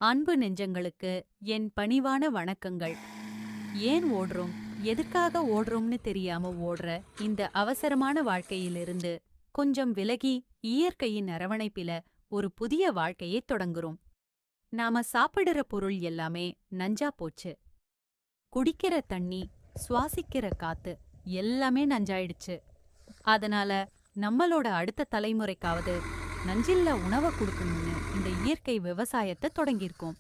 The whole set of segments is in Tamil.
அன்பு நெஞ்சங்களுக்கு என் பணிவான வணக்கங்கள். ஏன் ஓடுறோம், எதுக்காக ஓடுறோம்னு தெரியாம ஓடுற இந்த அவசரமான வாழ்க்கையிலிருந்து கொஞ்சம் விலகி இயற்கையின் அரவணைப்பில ஒரு புதிய வாழ்க்கையை தொடங்குறோம். நாம சாப்பிடுற பொருள் எல்லாமே நஞ்சா போச்சு. குடிக்கிற தண்ணி, சுவாசிக்கிற காத்து எல்லாமே நஞ்சாயிடுச்சு. அதனால நம்மளோட அடுத்த தலைமுறைக்காவது நஞ்சில்லா உணவை கொடுக்கணும்னு இந்த இயற்கை விவசாயத்தை தொடங்கியிருக்கோம்.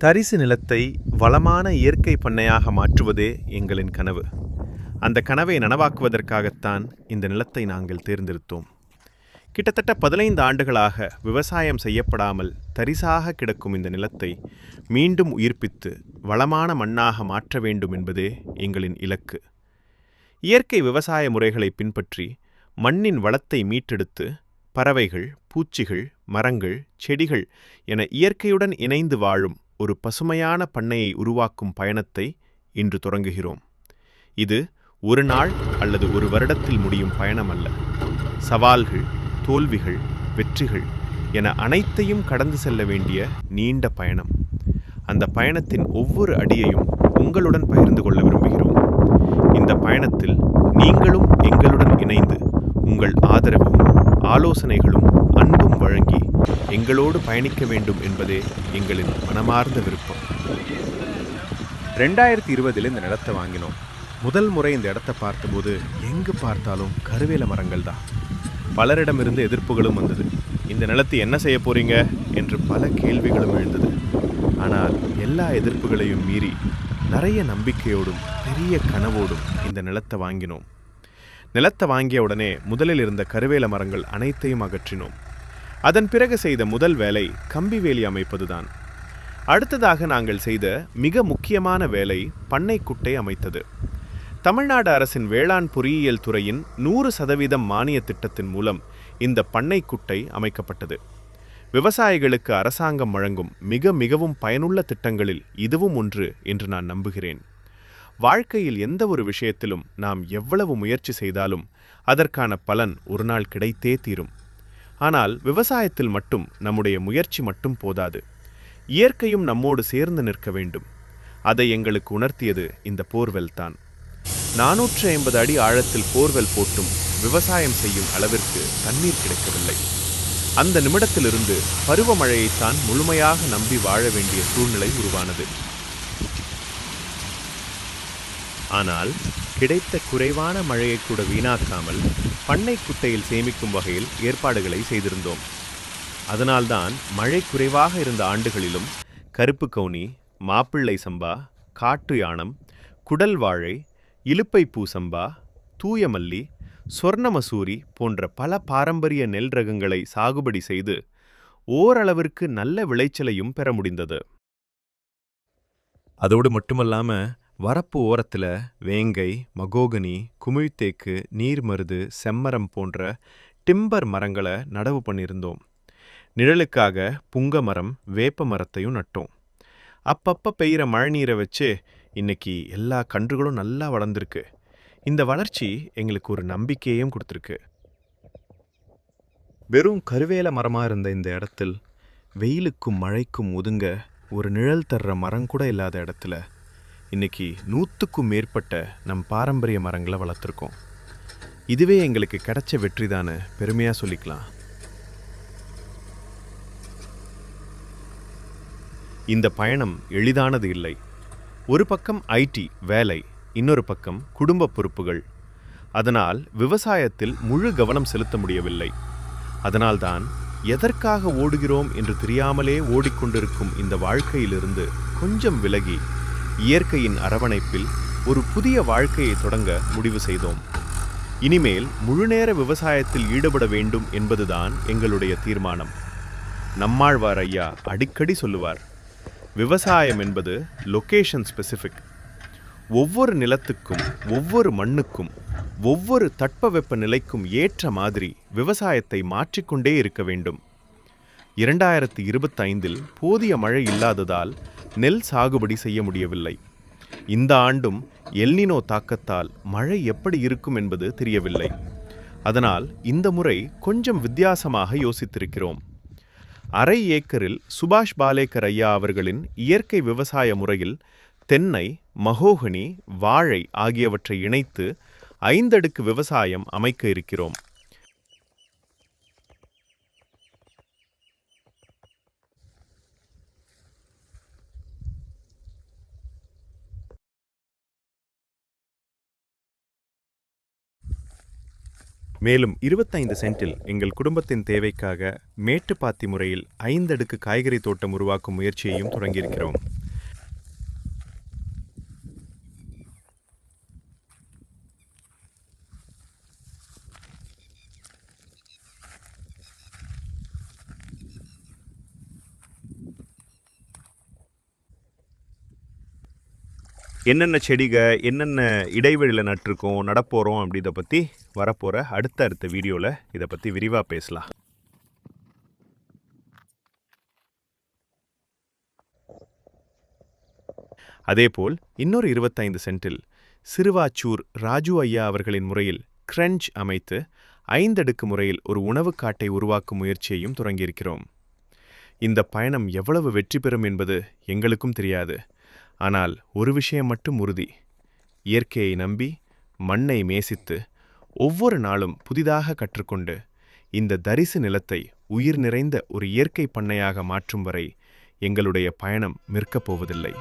தரிசு நிலத்தை வளமான இயற்கை பண்ணையாக மாற்றுவதே எங்களின் கனவு. அந்த கனவை நனவாக்குவதற்காகத்தான் இந்த நிலத்தை நாங்கள் தேர்ந்தெடுத்தோம். கிட்டத்தட்ட 15 ஆண்டுகளாக விவசாயம் செய்யப்படாமல் தரிசாக கிடக்கும் இந்த நிலத்தை மீண்டும் உயிர்ப்பித்து வளமான மண்ணாக மாற்ற வேண்டும் என்பதே எங்களின் இலக்கு. இயற்கை விவசாய முறைகளை பின்பற்றி மண்ணின் வளத்தை மீட்டெடுத்து பறவைகள், பூச்சிகள், மரங்கள், செடிகள் என இயற்கையுடன் இணைந்து வாழும் ஒரு பசுமையான பண்ணையை உருவாக்கும் பயணத்தை இன்று தொடங்குகிறோம். இது ஒரு நாள் அல்லது ஒரு வருடத்தில் முடியும் பயணம் அல்ல. சவால்கள், தோல்விகள், வெற்றிகள் என அனைத்தையும் கடந்து செல்ல வேண்டிய நீண்ட பயணம். அந்த பயணத்தின் ஒவ்வொரு அடியையும் உங்களுடன் பகிர்ந்து கொள்ள விரும்புகிறோம். இந்த பயணத்தில் நீங்களும் எங்களுடன் இணைந்து உங்கள் ஆதரவும் ஆலோசனைகளும் அன்பும் வழங்கி எங்களோடு பயணிக்க வேண்டும் என்பதே எங்களின் மனமார்ந்த விருப்பம். 2020 இந்த நிலத்தை வாங்கினோம். முதல் முறை இந்த இடத்தை பார்த்தபோது எங்கு பார்த்தாலும் கருவேல மரங்கள் தான். பலரிடமிருந்து எதிர்ப்புகளும் வந்தது. இந்த நிலத்தை என்ன செய்ய போறீங்க என்று பல கேள்விகளும் எழுந்தது. ஆனால் எல்லா எதிர்ப்புகளையும் மீறி நிறைய நம்பிக்கையோடும் பெரிய கனவோடும் இந்த நிலத்தை வாங்கினோம். நிலத்தை வாங்கிய உடனே முதலில் இருந்த கருவேல மரங்கள் அனைத்தையும் அகற்றினோம். அதன் பிறகு செய்த முதல் வேலை கம்பி வேலி அமைப்பதுதான். அடுத்ததாக நாங்கள் செய்த மிக முக்கியமான வேலை பண்ணைக்குட்டை அமைத்தது. தமிழ்நாடு அரசின் வேளாண் பொறியியல் துறையின் 100% மானிய திட்டத்தின் மூலம் இந்த பண்ணைக்குட்டை அமைக்கப்பட்டது. விவசாயிகளுக்கு அரசாங்கம் வழங்கும் மிகவும் பயனுள்ள திட்டங்களில் இதுவும் ஒன்று என்று நான் நம்புகிறேன். வாழ்க்கையில் எந்த ஒரு விஷயத்திலும் நாம் எவ்வளவு முயற்சி செய்தாலும் அதற்கான பலன் ஒரு நாள் கிடைத்தே தீரும். ஆனால் விவசாயத்தில் மட்டும் நம்முடைய முயற்சி மட்டும் போதாது. இயற்கையும் நம்மோடு சேர்ந்து நிற்க வேண்டும். அதை எங்களுக்கு உணர்த்தியது இந்த போர்வெல் தான். 450 அடி ஆழத்தில் போர்வெல் போட்டும் விவசாயம் செய்யும் அளவிற்கு தண்ணீர் கிடைக்கவில்லை. அந்த நிமிடத்திலிருந்து பருவமழையைத்தான் முழுமையாக நம்பி வாழ வேண்டிய சூழ்நிலை உருவானது. ஆனால் கிடைத்த குறைவான மழையை கூட வீணாக்காமல் பண்ணை குட்டையில் சேமிக்கும் வகையில் ஏற்பாடுகளை செய்திருந்தோம். அதனால்தான் மழை குறைவாக இருந்த ஆண்டுகளிலும் கருப்பு கவுனி, மாப்பிள்ளை சம்பா, காட்டு யானம், குடல் வாழை, இலுப்பை பூ சம்பா, தூயமல்லி, சொர்ணமசூரி போன்ற பல பாரம்பரிய நெல் ரகங்களை சாகுபடி செய்து ஓரளவிற்கு நல்ல விளைச்சலையும் பெற முடிந்தது. அதோடு மட்டுமல்லாம வரப்பு ஓரத்தில் வேங்கை, மகோகனி, குமிழ்த்தேக்கு, நீர்மருது, செம்மரம் போன்ற டிம்பர் மரங்களை நடவு பண்ணியிருந்தோம். நிழலுக்காக புங்க மரம், வேப்ப மரத்தையும் நட்டோம். அப்பப்போ பெய்கிற மழை நீரை வச்சு இன்னைக்கு எல்லா கன்றுகளும் நல்லா வளர்ந்துருக்கு. இந்த வளர்ச்சி எங்களுக்கு ஒரு நம்பிக்கையையும் கொடுத்துருக்கு. வெறும் கருவேல மரமாக இருந்த இந்த இடத்தில் வெயிலுக்கும் மழைக்கும் ஒதுங்க ஒரு நிழல் தர்ற மரம் கூட இல்லாத இடத்துல இன்னைக்கு 100க்கும் மேற்பட்ட நம் பாரம்பரிய மரங்களை வளர்த்துருக்கோம். இதுவே எங்களுக்கு கிடைச்ச வெற்றிதான்னு பெருமையாக சொல்லிக்கலாம். இந்த பயணம் எளிதானது இல்லை. ஒரு பக்கம் ஐடி வேலை, இன்னொரு பக்கம் குடும்ப பொறுப்புகள். அதனால் விவசாயத்தில் முழு கவனம் செலுத்த முடியவில்லை. அதனால்தான் எதற்காக ஓடுகிறோம் என்று தெரியாமலே ஓடிக்கொண்டிருக்கும் இந்த வாழ்க்கையிலிருந்து கொஞ்சம் விலகி இயற்கையின் அரவணைப்பில் ஒரு புதிய வாழ்க்கையை தொடங்க முடிவு செய்தோம். இனிமேல் முழுநேர விவசாயத்தில் ஈடுபட வேண்டும் என்பதுதான் எங்களுடைய தீர்மானம். நம்மாழ்வார் ஐயா அடிக்கடி சொல்லுவார், விவசாயம் என்பது லொகேஷன் ஸ்பெசிஃபிக். ஒவ்வொரு நிலத்துக்கும், ஒவ்வொரு மண்ணுக்கும், ஒவ்வொரு தட்பவெப்ப நிலைக்கும் ஏற்ற மாதிரி விவசாயத்தை மாற்றிக்கொண்டே இருக்க வேண்டும். 2025 போதிய மழை இல்லாததால் நெல் சாகுபடி செய்ய முடியவில்லை. இந்த ஆண்டும் எல்னினோ தாக்கத்தால் மழை எப்படி இருக்கும் என்பது தெரியவில்லை. அதனால் இந்த முறை கொஞ்சம் வித்தியாசமாக யோசித்திருக்கிறோம். அரை ஏக்கரில் சுபாஷ் பாலேக்கர் ஐயா அவர்களின் இயற்கை விவசாய முறையில் தென்னை, மகோகனி, வாழை ஆகியவற்றை இணைத்து 5 அடுக்கு விவசாயம் அமைக்க இருக்கிறோம். மேலும் 25 சென்டில் எங்கள் குடும்பத்தின் தேவைக்காக மேட்டுப்பாத்தி முறையில் 5 அடுக்கு காய்கறி தோட்டம் உருவாக்கும் முயற்சியையும் தொடங்கியிருக்கிறோம். என்னென்ன செடிக என்னென்ன இடைவெளியில் நட்டிருக்கோம் நடப்போகிறோம் அப்படிதை பற்றி வரப்போகிற அடுத்த வீடியோவில் இதை பற்றி விரிவாக பேசலாம். அதேபோல் இன்னொரு 25 சென்டில் சிறுவாச்சூர் ராஜு ஐயா அவர்களின் முறையில் கிரன்ச் அமைத்து 5 அடுக்கு முறையில் ஒரு உணவுக் காட்டை உருவாக்கும் முயற்சியையும் தொடங்கியிருக்கிறோம். இந்த பயணம் எவ்வளவு வெற்றி பெறும் என்பது எங்களுக்கும் தெரியாது. ஆனால் ஒரு விஷயம் மட்டும் உறுதி: இயற்கையை நம்பி, மண்ணை நேசித்து, ஒவ்வொரு நாளும் புதிதாக கற்றுக்கொண்டு, இந்த தரிசு நிலத்தை உயிர் நிறைந்த ஒரு இயற்கை பண்ணையாக மாற்றும் வரை எங்களுடைய பயணம் நிற்கப் போவதில்லை.